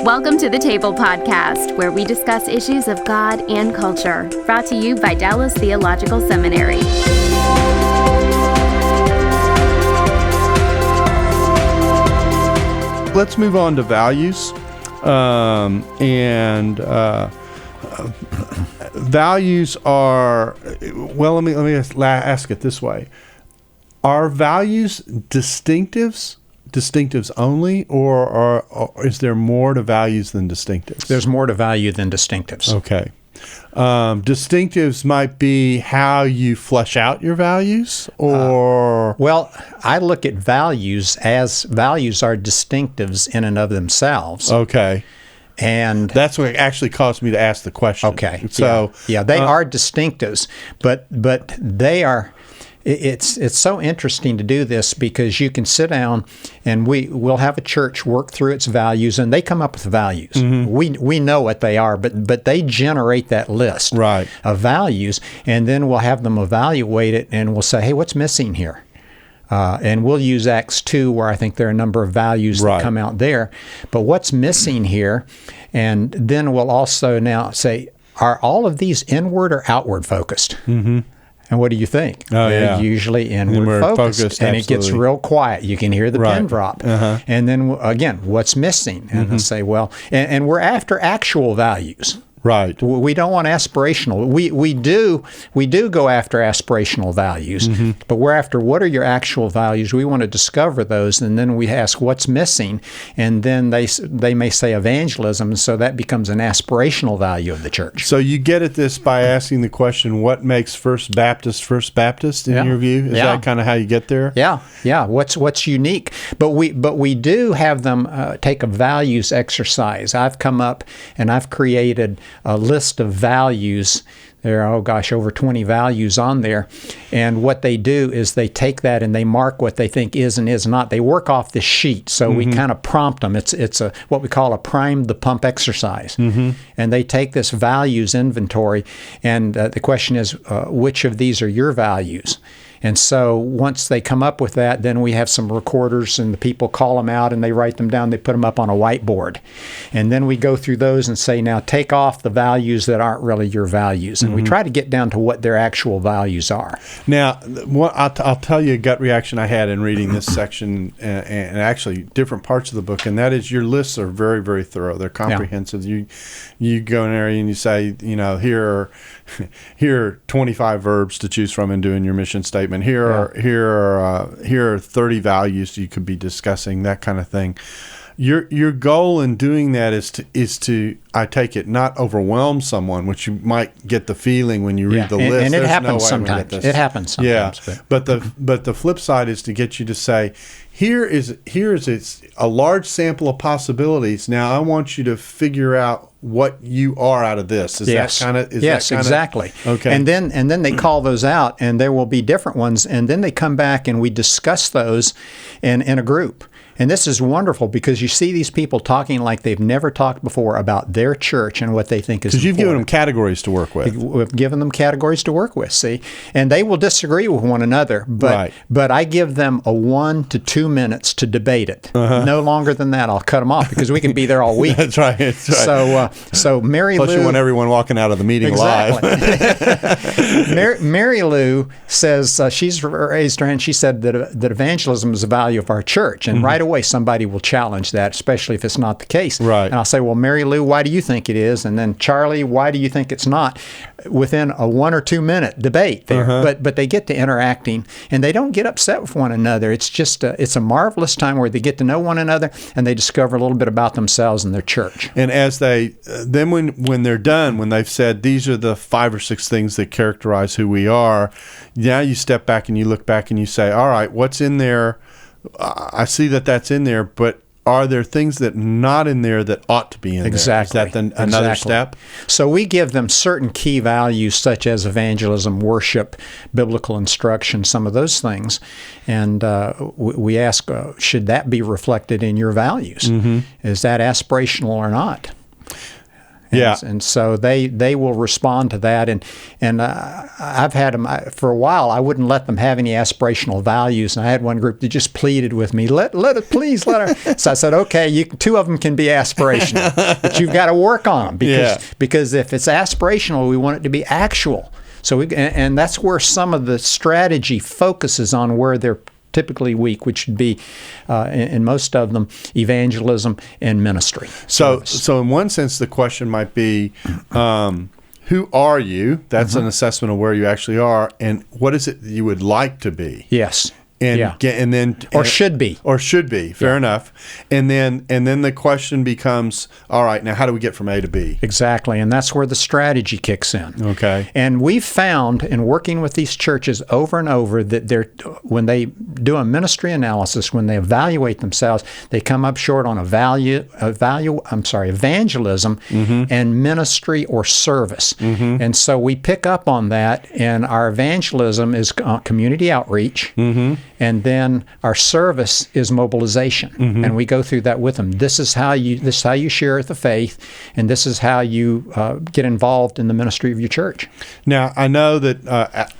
Welcome to the Table Podcast, where we discuss issues of God and culture, brought to you by Dallas Theological Seminary. Let's move on to values. Values are, well, let me ask it this way. Are values distinctives only, or is there more to values than distinctives? There's more to value than distinctives. Okay. Distinctives might be how you flesh out your values, or... Well, I look at values as values are distinctives in and of themselves. Okay. And that's what actually caused me to ask the question. Okay. So yeah, they are distinctives, but they are. It's so interesting to do this because you can sit down and we'll have a church work through its values, and they come up with values. Mm-hmm. We know what they are, but they generate that list of values, and then we'll have them evaluate it, and we'll say, hey, what's missing here? And we'll use Acts 2, where I think there are a number of values that come out there. But what's missing here? And then we'll also now say, are all of these inward or outward focused? Mm-hmm. And what do you think? They're usually inward focused, and it gets real quiet. You can hear the pin drop. Uh-huh. And then, again, what's missing? And they'll say, well, and we're after actual values. Right. We don't want aspirational. We do go after aspirational values, but we're after what are your actual values. We want to discover those, and then we ask what's missing, and then they may say evangelism, and so that becomes an aspirational value of the church. So you get at this by asking the question, what makes First Baptist in your view? Is that kind of how you get there? Yeah. What's unique? But we do have them take a values exercise. I've come up and I've created a list of values. There are, over 20 values on there. And what they do is they take that and they mark what they think is and is not. They work off this sheet, so we kind of prompt them. It's a what we call a prime the pump exercise. And they take this values inventory, and the question is, which of these are your values? And so once they come up with that, then we have some recorders, and the people call them out and they write them down. They put them up on a whiteboard. And then we go through those and say, now take off the values that aren't really your values. And we try to get down to what their actual values are. Now, I'll tell you a gut reaction I had in reading this section and actually different parts of the book, and that is your lists are very, very thorough. They're comprehensive. Yeah. You go in there and you say, here are 25 verbs to choose from in doing your mission statement. Here are 30 values you could be discussing, that kind of thing. Your goal in doing that is to I take it, not overwhelm someone, which you might get the feeling when you read the list. And it happens sometimes. It happens sometimes. Yeah, but the flip side is to get you to say, here is a large sample of possibilities. Now I want you to figure out what you are out of this. Yes, exactly. Okay. And then they call those out, and there will be different ones, and then they come back and we discuss those in a group. And this is wonderful because you see these people talking like they've never talked before about their church and what they think is important. Because you've given them categories to work with. We've given them categories to work with, see? And they will disagree with one another, but I give them 1 to 2 minutes to debate it. No longer than that. I'll cut them off because we can be there all week. That's right. So Mary Lou... Plus you want everyone walking out of the meeting live. Mary Lou says, she's raised her hand, she said that evangelism is a value of our church. And right away somebody will challenge that, especially if it's not the case. Right. And I'll say, well, Mary Lou, why do you think it is? And then Charlie, why do you think it's not? Within a 1 or 2 minute debate there. But they get to interacting, and they don't get upset with one another. It's just it's a marvelous time where they get to know one another, and they discover a little bit about themselves and their church. And as they then when they're done, when they've said these are the 5 or 6 things that characterize who we are, now you step back and you look back and you say, all right, what's in there? I see that's in there, but are there things that not in there that ought to be in exactly. there? Is that another step? So we give them certain key values such as evangelism, worship, biblical instruction, some of those things. And we ask, should that be reflected in your values? Is that aspirational or not? Yeah. And so they will respond to that. And I've had them for a while. I wouldn't let them have any aspirational values. And I had one group that just pleaded with me, let her. So I said, okay, two of them can be aspirational, but you've got to work on them because if it's aspirational, we want it to be actual. So and that's where some of the strategy focuses on where they're typically weak, which would be, in most of them, evangelism and ministry. So in one sense, the question might be, who are you? That's an assessment of where you actually are, and what is it that you would like to be? Yes. Should be. Fair enough. And then the question becomes, all right, now how do we get from A to B? Exactly, and that's where the strategy kicks in. Okay. And we've found in working with these churches over and over that when they do a ministry analysis, when they evaluate themselves, they come up short on evangelism and ministry or service. And so we pick up on that, and our evangelism is community outreach. And then our service is mobilization, and we go through that with them. This is how you share the faith, and this is how you get involved in the ministry of your church. Now, I know that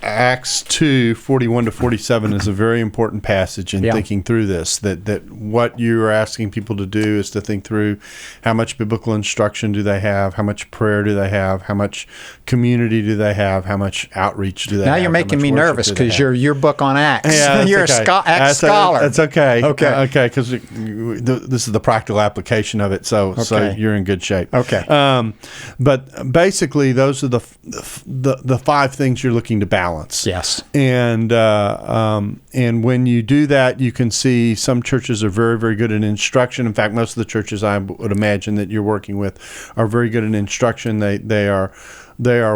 Acts 2:41-47 is a very important passage in thinking through this. That what you are asking people to do is to think through how much biblical instruction do they have, how much prayer do they have, how much community do they have, how much outreach do they have. Now you're making me nervous because your book on Acts. Yeah, you're a Acts scholar. That's okay. Okay. Because this is the practical application of it. So you're in good shape. Okay. But basically, those are the five things you're looking to balance. Yes. And when you do that, you can see some churches are very, very good at instruction. In fact, most of the churches I would imagine that you're working with are very good at instruction. They are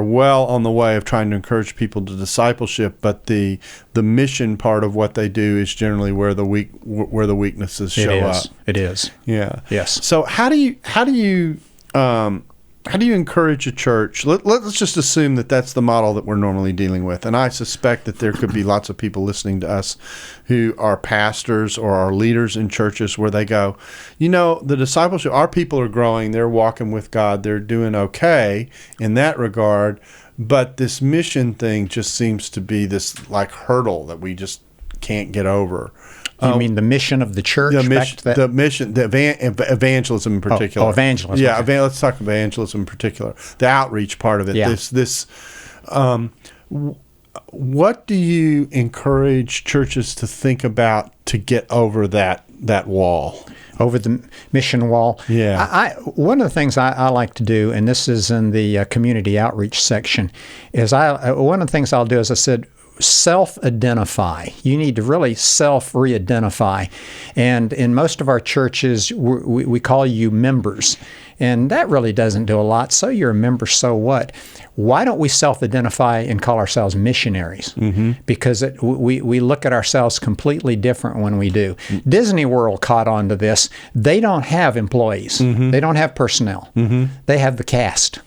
well on the way of trying to encourage people to discipleship, but the mission part of what they do is generally where the weaknesses show up. It is. Yeah. Yes. So how do you encourage a church? Let's just assume that that's the model that we're normally dealing with, and I suspect that there could be lots of people listening to us who are pastors or are leaders in churches where they go, the discipleship, our people are growing, they're walking with God, they're doing okay in that regard, but this mission thing just seems to be this hurdle that we just can't get over. You mean the mission of the church? Evangelism in particular. Oh, evangelism. Yeah, let's talk evangelism in particular. The outreach part of it. Yeah. What do you encourage churches to think about to get over that one over the mission wall? Yeah. One of the things I like to do, and this is in the community outreach section, is one of the things I'll do, as I said, self-identify. You need to really self-re-identify. And in most of our churches, we call you members. And that really doesn't do a lot. So you're a member, so what? Why don't we self-identify and call ourselves missionaries? Because we look at ourselves completely different when we do. Disney World caught on to this. They don't have employees. They don't have personnel. They have the cast.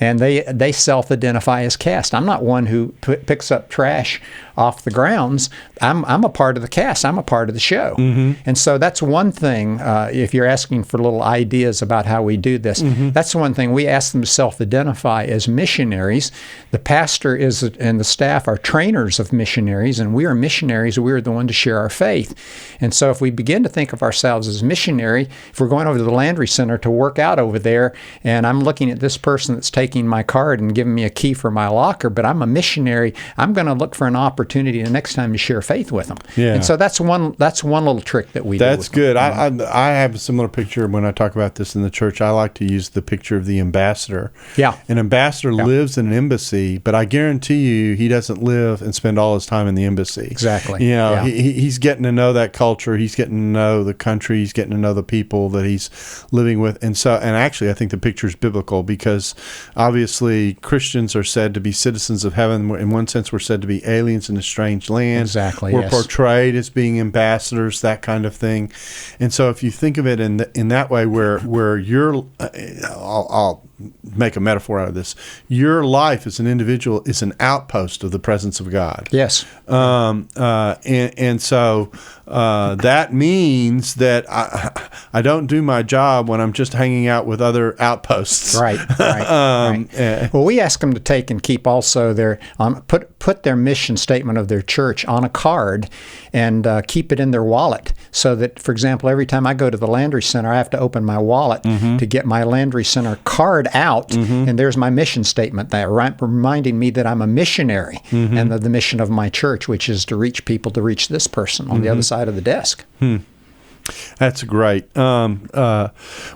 And they self-identify as cast. I'm not one who picks up trash off the grounds. I'm a part of the cast. I'm a part of the show. And so that's one thing, if you're asking for little ideas about how we do this, that's one thing. We ask them to self-identify as missionaries. The pastor and the staff are trainers of missionaries, and we are missionaries. We are the one to share our faith. And so if we begin to think of ourselves as missionary, if we're going over to the Landry Center to work out over there, and I'm looking at this person that's taking my card and giving me a key for my locker, but I'm a missionary, I'm going to look for an opportunity the next time to share faith with them. Yeah. And so that's one little trick that we do. That's good. I have a similar picture when I talk about this in the church. I like to use the picture of the ambassador. Yeah. An ambassador lives in an embassy, but I guarantee you he doesn't live and spend all his time in the embassy. Exactly. He's getting to know that culture. He's getting to know the country. He's getting to know the people that he's living with. And actually, I think the picture is biblical because obviously Christians are said to be citizens of heaven. In one sense, we're said to be aliens in a strange land. Exactly. We're portrayed as being ambassadors, that kind of thing. And so if you think of it in that way, where you're, I'll make a metaphor out of this. Your life as an individual is an outpost of the presence of God. Yes. And so that means that I don't do my job when I'm just hanging out with other outposts. Right. Well, we ask them to take and keep also put their mission statement of their church on a card and keep it in their wallet, so that, for example, every time I go to the Landry Center, I have to open my wallet to get my Landry Center card out, and there's my mission statement there, reminding me that I'm a missionary and the mission of my church, which is to reach people, to reach this person on the other side of the desk. That's great. Well,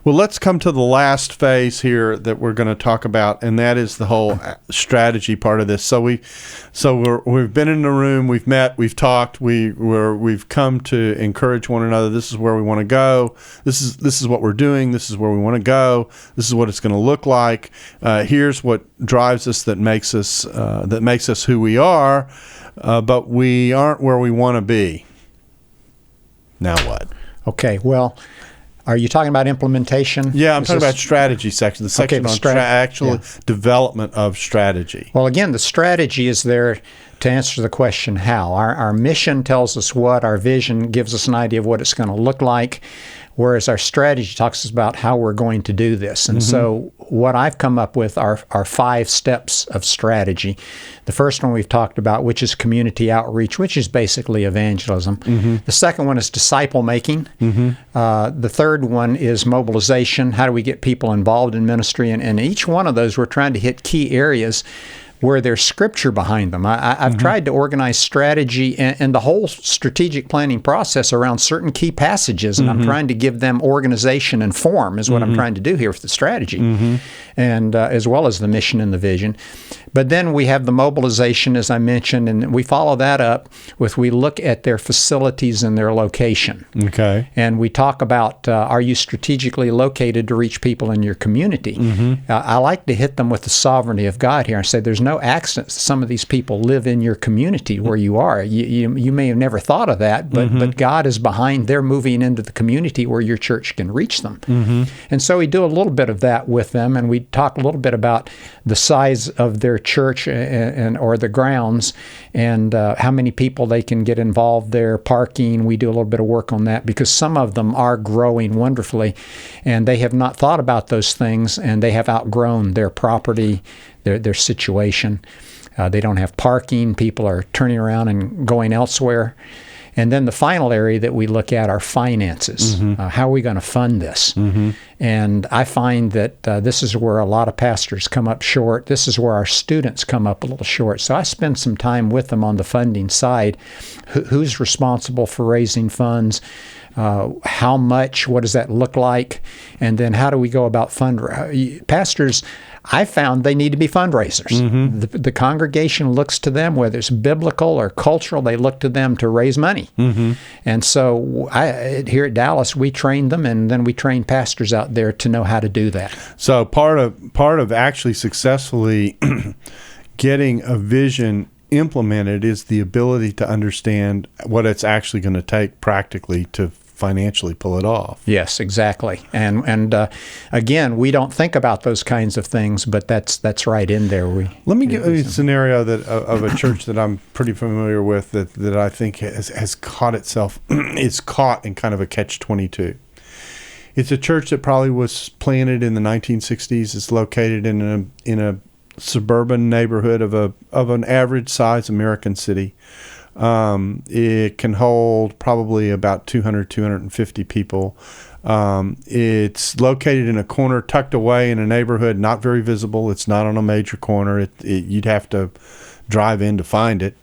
let's come to the last phase here that we're going to talk about, and that is the whole strategy part of this. So we've been in the room, we've met, we've talked, we've come to encourage one another. This is where we want to go. This is what we're doing. This is where we want to go. This is what it's going to look like. Here's what drives us, that makes us who we are, but we aren't where we want to be. Now what? Okay, well, are you talking about implementation? Yeah, I'm talking about strategy section, the section on development of strategy. Well, again, the strategy is there to answer the question how. Our mission tells us what, our vision gives us an idea of what it's going to look like, whereas our strategy talks about how we're going to do this. And so what I've come up with are 5 steps of strategy. The first one we've talked about, which is community outreach, which is basically evangelism. The second one is disciple making. The third one is mobilization. How do we get people involved in ministry? And each one of those, we're trying to hit key areas where there's scripture behind them. I've tried to organize strategy and the whole strategic planning process around certain key passages, and I'm trying to give them organization and form is what I'm trying to do here with the strategy, and as well as the mission and the vision. But then we have the mobilization, as I mentioned, and we follow that up with, we look at their facilities and their location. Okay. And we talk about, are you strategically located to reach people in your community? I like to hit them with the sovereignty of God here and say there's no accident some of these people live in your community where you are. You may have never thought of that, but God is behind their moving into the community where your church can reach them. And so we do a little bit of that with them, and we talk a little bit about the size of their church or the grounds, and how many people they can get involved there, parking. We do a little bit of work on that because some of them are growing wonderfully, and they have not thought about those things, and they have outgrown their property, their situation. They don't have parking. People are turning around and going elsewhere. And then the final area that we look at are finances. How are we going to fund this? And I find that this is where a lot of pastors come up short. This is where our students come up a little short. So I spend some time with them on the funding side. Who's responsible for raising funds? How much? What does that look like? And then how do we go about fundraising? Pastors, I found they need to be fundraisers. The congregation looks to them, whether it's biblical or cultural, they look to them to raise money. And so here at Dallas, we train them, and then we train pastors out there to know how to do that. So part of actually successfully getting a vision implemented is the ability to understand what it's actually going to take practically to financially pull it off. Yes, exactly. And again, we don't think about those kinds of things, but that's right in there. Let me give you a scenario of a church that I'm pretty familiar with that I think has caught itself is caught in kind of a catch-22. It's a church that probably was planted in the 1960s. It's located in a suburban neighborhood of an average size American city. It can hold probably about 250 people. It's located in a corner, tucked away in a neighborhood, not very visible. It's not on a major corner. You'd have to drive in to find it.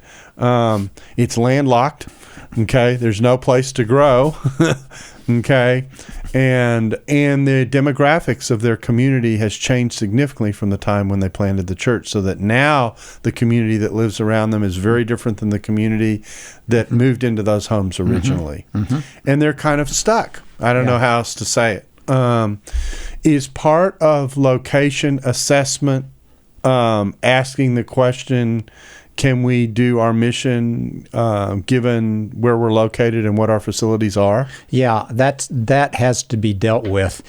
It's landlocked. Okay, there's no place to grow. Okay, and the demographics of their community has changed significantly from the time when they planted the church, so that now the community that lives around them is very different than the community that moved into those homes originally. And they're kind of stuck. I don't know how else to say it. Is part of location assessment asking the question, can we do our mission given where we're located and what our facilities are? Yeah, that has to be dealt with.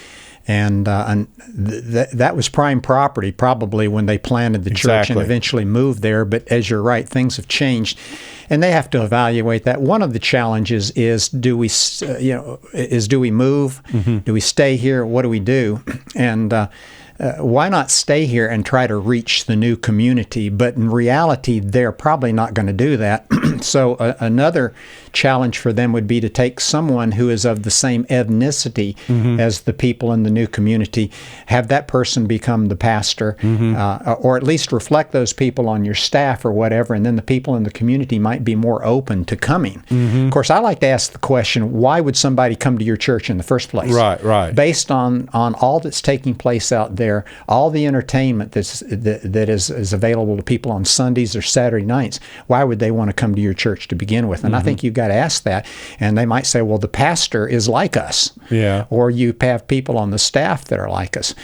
And that was prime property probably when they planted the church Exactly. and eventually moved there. But as you're right, things have changed, and they have to evaluate that. One of the challenges is do we move? Mm-hmm. Do we stay here? What do we do? And why not stay here and try to reach the new community? But in reality, they're probably not going to do that. So another challenge for them would be to take someone who is of the same ethnicity as the people in the new community, have that person become the pastor, or at least reflect those people on your staff or whatever, and then the people in the community might be more open to coming. Of course, I like to ask the question, why would somebody come to your church in the first place? Right. Based on all that's taking place out there, all the entertainment that is available to people on Sundays or Saturday nights, why would they want to come to your church to begin with? And I think you've got to ask that. And they might say, well, the pastor is like us. Yeah. Or you have people on the staff that are like us.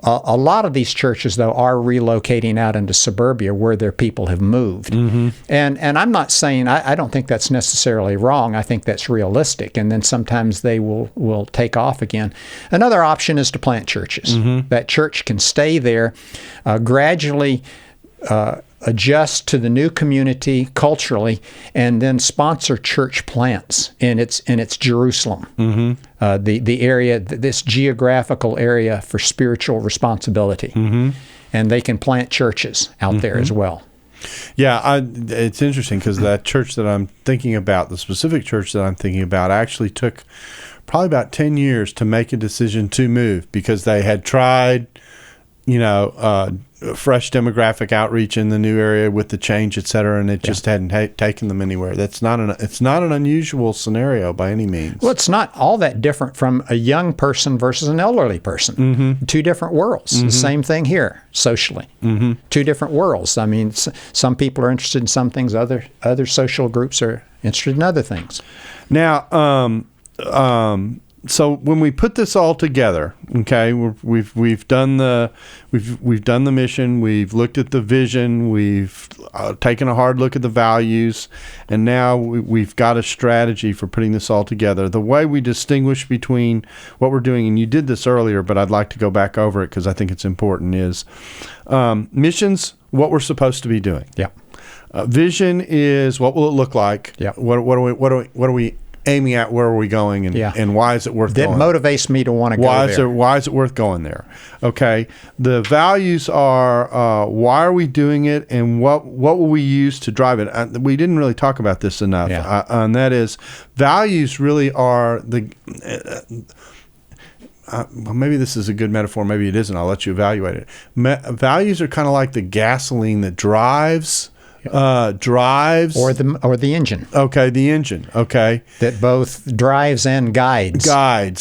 A lot of these churches, though, are relocating out into suburbia where their people have moved. And I'm not saying, I don't think that's necessarily wrong. I think that's realistic. And then sometimes they will take off again. Another option is to plant churches. That church can stay there, gradually adjust to the new community culturally, and then sponsor church plants in its Jerusalem, the area, this geographical area for spiritual responsibility, and they can plant churches out there as well. Yeah, it's interesting because that church that I'm thinking about, the specific church that I'm thinking about, actually took probably about 10 years to make a decision to move because they had tried, fresh demographic outreach in the new area with the change, et cetera, and it just hadn't taken them anywhere. It's not an unusual scenario by any means. Well, it's not all that different from a young person versus an elderly person. Two different worlds. The same thing here, socially. Two different worlds. I mean, some people are interested in some things, other social groups are interested in other things. Now, so when we put this all together, okay, we've done the mission, we've looked at the vision, we've taken a hard look at the values, and now we've got a strategy for putting this all together. The way we distinguish between what we're doing, and you did this earlier, but I'd like to go back over it because I think it's important, is missions, what we're supposed to be doing. Yeah. Vision is what will it look like? Yeah. What are we aiming at, where are we going, and why is it worth going? That motivates me to want to go there. Why is it worth going there? Okay. The values are why are we doing it, and what will we use to drive it? We didn't really talk about this enough, and that is values really are the. Well, maybe this is a good metaphor. Maybe it isn't. I'll let you evaluate it. Values are kind of like the gasoline that drives. Or the engine. Okay, the engine. Okay, that both drives and guides.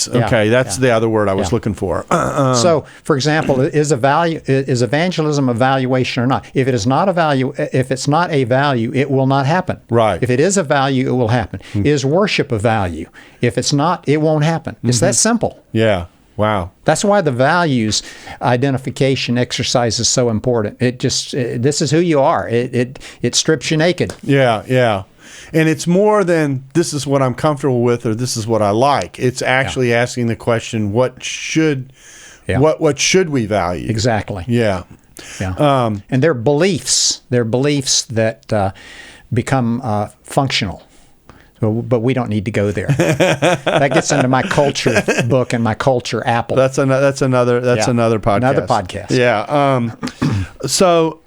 Okay, that's the other word I was looking for. So, for example, is evangelism a valuation or not? If it is not a value, if it's not a value, it will not happen. Right. If it is a value, it will happen. Is worship a value? If it's not, it won't happen. It's that simple. Yeah. Wow. That's why the values identification exercise is so important. It just this is who you are. It strips you naked. Yeah. And it's more than this is what I'm comfortable with or this is what I like. It's actually asking the question, what should we value? Exactly. Yeah. And they're beliefs. They're beliefs that become functional. But we don't need to go there. That gets into my culture book and my culture apple. That's another podcast. Another podcast. Yeah. So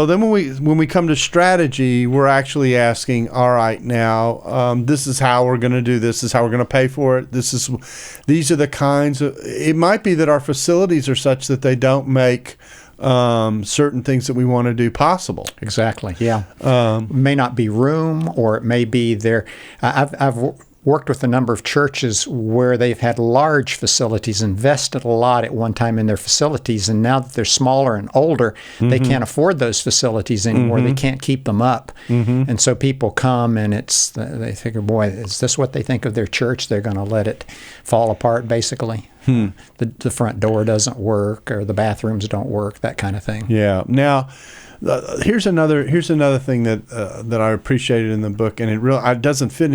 then when we come to strategy, we're actually asking, all right, now this is how we're going to do this. This is how we're going to pay for it. These are the kinds of. It might be that our facilities are such that they don't make certain things that we want to do possible. Exactly. Yeah. It may not be room, or it may be there. I've worked with a number of churches where they've had large facilities, invested a lot at one time in their facilities, and now that they're smaller and older, they can't afford those facilities anymore. They can't keep them up. And so people come and they figure, boy, is this what they think of their church? They're going to let it fall apart, basically. The front door doesn't work, or the bathrooms don't work, that kind of thing. Yeah. Now, here's another thing that I appreciated in the book, and it doesn't fit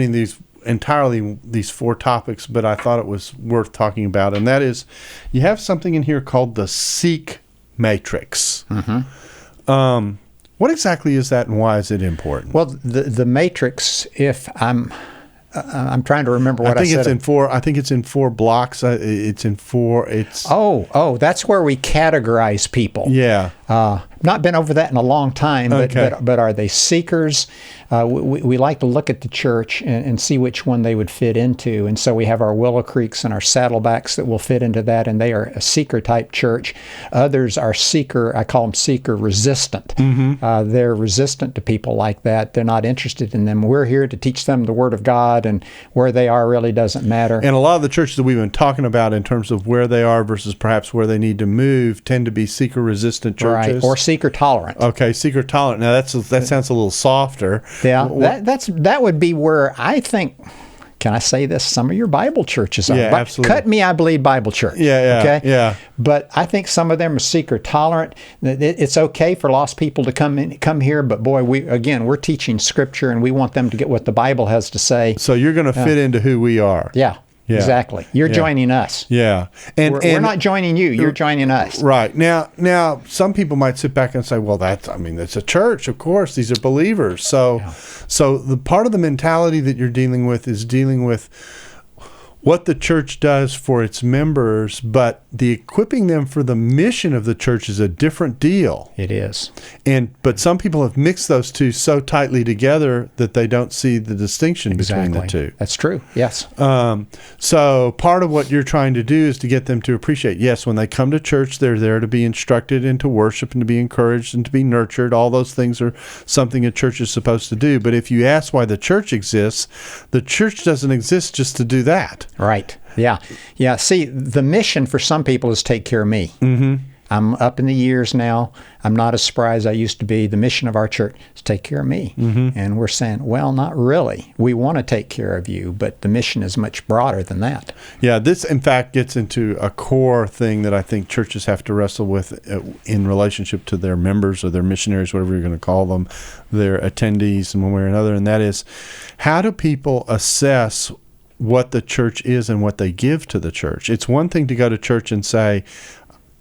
entirely these 4 topics, but I thought it was worth talking about, and that is, you have something in here called the Seek Matrix. What exactly is that, and why is it important? Well, the matrix, if I'm trying to remember what I said. I think it's in 4 blocks. It's in 4. Oh, that's where we categorize people. Yeah. Not been over that in a long time, Okay. but are they seekers? We like to look at the church and see which one they would fit into. And so we have our Willow Creeks and our Saddlebacks that will fit into that, and they are a seeker-type church. Others are I call them seeker-resistant. They're resistant to people like that. They're not interested in them. We're here to teach them the Word of God, and where they are really doesn't matter. And a lot of the churches that we've been talking about in terms of where they are versus perhaps where they need to move tend to be seeker-resistant churches. Right, or seeker-tolerant. Okay, seeker-tolerant. Now, that sounds a little softer. Yeah, that would be where I think, can I say this? Some of your Bible churches are. Yeah, absolutely. Cut me, I believe, Bible church. Yeah, okay? yeah. But I think some of them are seeker-tolerant. It's okay for lost people to come here, but boy, we're teaching Scripture, and we want them to get what the Bible has to say. So you're going to fit into who we are. Yeah. Yeah. Exactly. You're joining us. Yeah. We're not joining you. You're joining us. Right. Now, some people might sit back and say, well, it's a church, of course. These are believers. So the part of the mentality that you're dealing with is dealing with what the church does for its members, but the equipping them for the mission of the church is a different deal. It is. But some people have mixed those two so tightly together that they don't see the distinction between the two. That's true. Yes. So part of what you're trying to do is to get them to appreciate, yes, when they come to church, they're there to be instructed and to worship and to be encouraged and to be nurtured. All those things are something a church is supposed to do. But if you ask why the church exists, the church doesn't exist just to do that. Right. Yeah. Yeah. See, the mission for some people is take care of me. I'm up in the years now. I'm not as spry as I used to be. The mission of our church is take care of me. And we're saying, well, not really. We want to take care of you, but the mission is much broader than that. Yeah, this, in fact, gets into a core thing that I think churches have to wrestle with in relationship to their members or their missionaries, whatever you're going to call them, their attendees in one way or another, and that is, how do people assess what the church is and what they give to the church? It's one thing to go to church and say,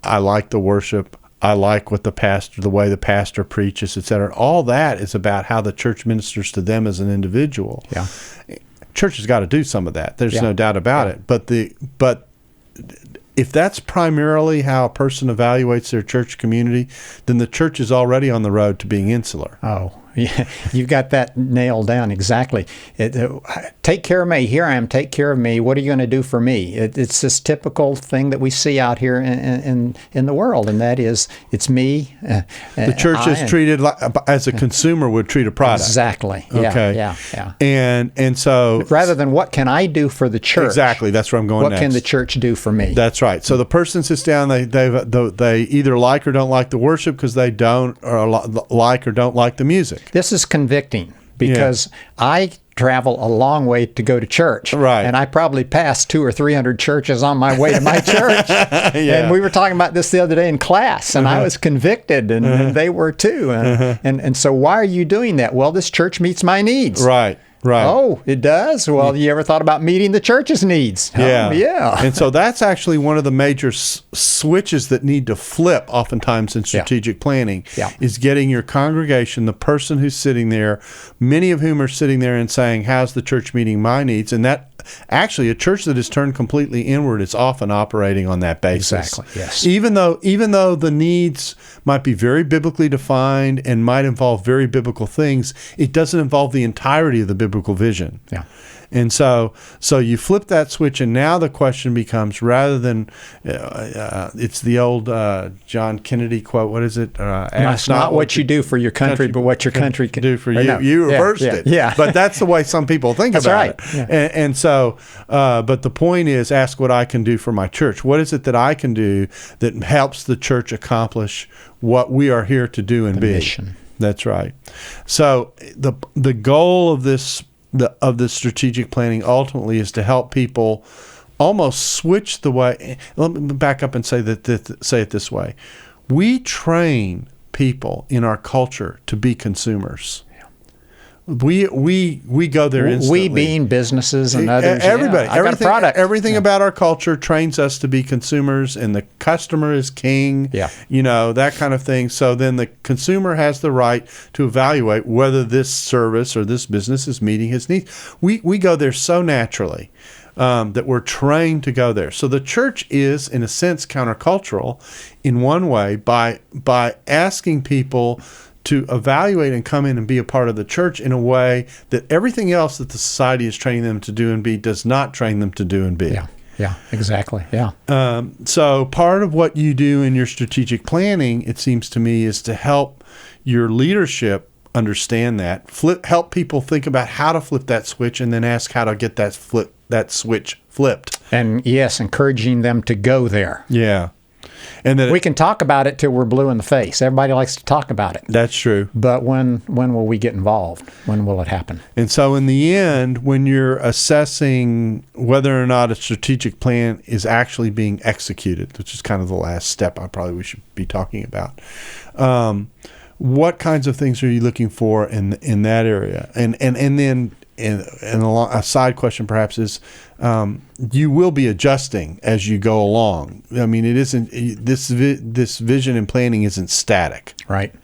I like the worship, I like what the way the pastor preaches, etc. All that is about how the church ministers to them as an individual. Yeah. Church has got to do some of that. There's no doubt about it. But if that's primarily how a person evaluates their church community, then the church is already on the road to being insular. Oh, yeah, you've got that nailed down exactly. Take care of me. Here I am. Take care of me. What are you going to do for me? It's this typical thing that we see out here in the world, and that is, it's me. The church is treated as a consumer would treat a product. Exactly. Yeah, okay. Yeah. And so rather than what can I do for the church? Exactly. That's where I'm going. What can the church do for me? That's right. So the person sits down. They either like or don't like the worship because they don't or like or don't like the music. This is convicting because I travel a long way to go to church. Right. And I probably passed 200 or 300 churches on my way to my church. Yeah. And we were talking about this the other day in class, and I was convicted, and they were too. And so why are you doing that? Well, this church meets my needs. Right. Right. Oh, it does? Well, you ever thought about meeting the church's needs? Yeah. Yeah. And so that's actually one of the major switches that need to flip oftentimes in strategic planning is getting your congregation, the person who's sitting there, many of whom are sitting there and saying, how's the church meeting my needs? And that actually, a church that is turned completely inward is often operating on that basis. Exactly, yes. Even though the needs might be very biblically defined and might involve very biblical things, it doesn't involve the entirety of the biblical vision. Yeah. And so you flip that switch, and now the question becomes, rather than it's the old John Kennedy quote. What is it? Ask not what you do for your country, but what your country can do for you. No. You reversed it. Yeah. But that's the way some people think about it. Yeah. And so, but the point is, ask what I can do for my church. What is it that I can do that helps the church accomplish what we are here to do and be? Mission. That's right. So the goal of this strategic planning ultimately is to help people almost switch the way. Let me back up and say it this way: we train people in our culture to be consumers. We go there instantly. We being businesses and others. Everybody. I got a product. Everything about our culture trains us to be consumers, and the customer is king. Yeah. That kind of thing. So then the consumer has the right to evaluate whether this service or this business is meeting his needs. We go there so naturally. That we're trained to go there. So the church is, in a sense, countercultural in one way by asking people to evaluate and come in and be a part of the church in a way that everything else that the society is training them to do and be does not train them to do and be. Yeah, exactly. Yeah. So part of what you do in your strategic planning, it seems to me, is to help your leadership understand that, help people think about how to flip that switch, and then ask how to get that switch flipped. And yes, encouraging them to go there. Yeah. And that we can talk about it till we're blue in the face. Everybody likes to talk about it. That's true. But when will we get involved? When will it happen? And so in the end, when you're assessing whether or not a strategic plan is actually being executed, which is kind of the last step we should be talking about, what kinds of things are you looking for in that area? And then a side question perhaps is, you will be adjusting as you go along. I mean, it isn't this vision and planning isn't static. Right.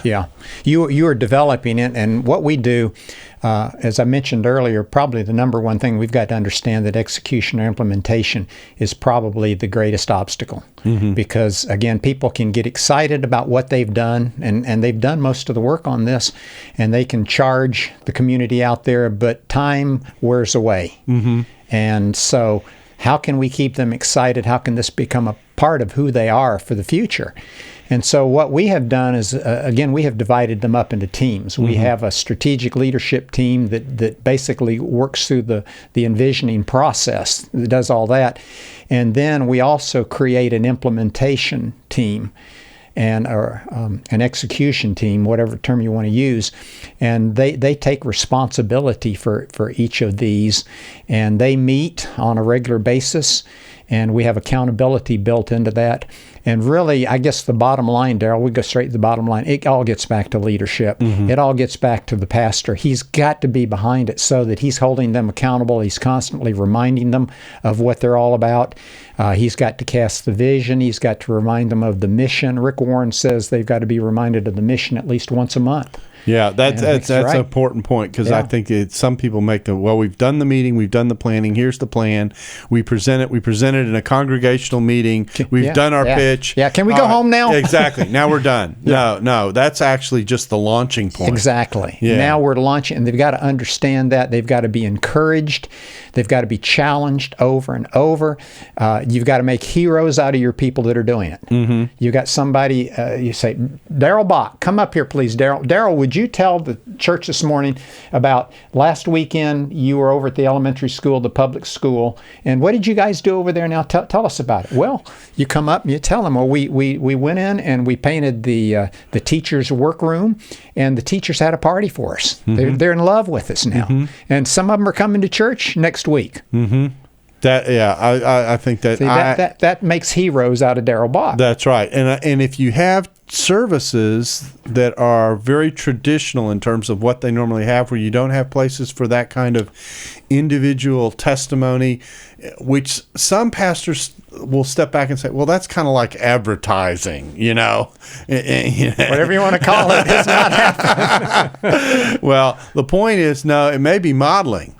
Yeah. You are developing it, and what we do, as I mentioned earlier, probably the number one thing we've got to understand that execution or implementation is probably the greatest obstacle. Mm-hmm. Because, again, people can get excited about what they've done, and they've done most of the work on this, and they can charge the community out there, but time wears away. Mm-hmm. And so how can we keep them excited? How can this become a part of who they are for the future? And so what we have done is, again, we have divided them up into teams. Mm-hmm. We have a strategic leadership team that basically works through the envisioning process, that does all that. And then we also create an implementation team and an execution team, whatever term you want to use. And they take responsibility for each of these, and they meet on a regular basis, and we have accountability built into that. And really, I guess the bottom line, Darrell, we go straight to the bottom line. It all gets back to leadership. Mm-hmm. It all gets back to the pastor. He's got to be behind it so that he's holding them accountable. He's constantly reminding them of what they're all about. He's got to cast the vision. He's got to remind them of the mission. Rick Warren says they've got to be reminded of the mission at least once a month. Yeah, that's right. An important point, because I think some people make we've done the meeting, we've done the planning, here's the plan, we present it in a congregational meeting, we've done our pitch. Yeah, can we go home now? Exactly, now we're done. No, that's actually just the launching point. Exactly. Yeah. Now we're launching, and they've got to understand that. They've got to be encouraged. They've got to be challenged over and over. You've got to make heroes out of your people that are doing it. Mm-hmm. You got somebody, you say, Darrell Bock, come up here, please, Darrell. Darrell, would you tell the church this morning about last weekend you were over at the elementary school, the public school, and what did you guys do over there now? Tell us about it. Well, you come up and you tell them, well, we went in and we painted the teachers' workroom, and the teachers had a party for us. Mm-hmm. They're in love with us now. Mm-hmm. And some of them are coming to church next week. Mm-hmm. I think that that makes heroes out of Darrell Bock. That's right. And if you have services that are very traditional in terms of what they normally have, where you don't have places for that kind of individual testimony, which some pastors will step back and say, well, that's kind of like advertising, whatever you want to call it. It's not happening. Well, the point is, no, it may be modeling.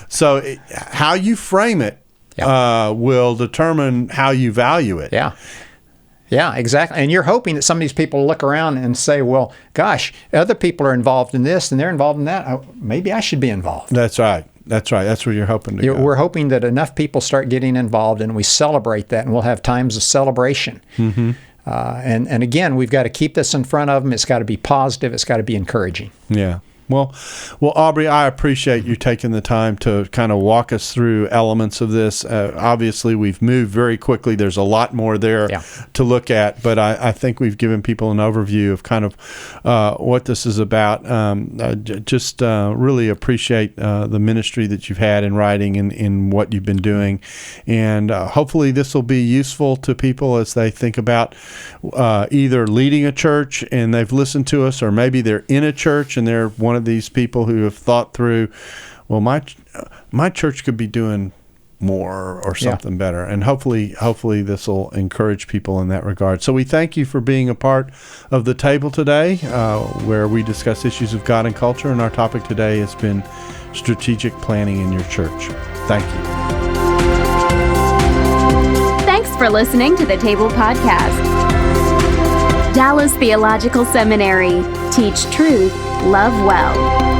So how you frame it will determine how you value it. Yeah, exactly. And you're hoping that some of these people look around and say, well, gosh, other people are involved in this and they're involved in that. Maybe I should be involved. That's right. That's where you're hoping to go. We're hoping that enough people start getting involved, and we celebrate that, and we'll have times of celebration. Mm-hmm. And again, we've got to keep this in front of them. It's got to be positive. It's got to be encouraging. Yeah. Well, Aubrey, I appreciate you taking the time to kind of walk us through elements of this. Obviously, we've moved very quickly. There's a lot more there to look at, but I think we've given people an overview of kind of what this is about. Just really appreciate the ministry that you've had in writing and in what you've been doing, and hopefully this will be useful to people as they think about either leading a church and they've listened to us, or maybe they're in a church and they're one of these people who have thought through, well, my church could be doing more or something better, and hopefully this will encourage people in that regard. So we thank you for being a part of the table today, where we discuss issues of God and culture, and our topic today has been strategic planning in your church. Thank you. Thanks for listening to the Table Podcast. Dallas Theological Seminary. Teach truth, love well.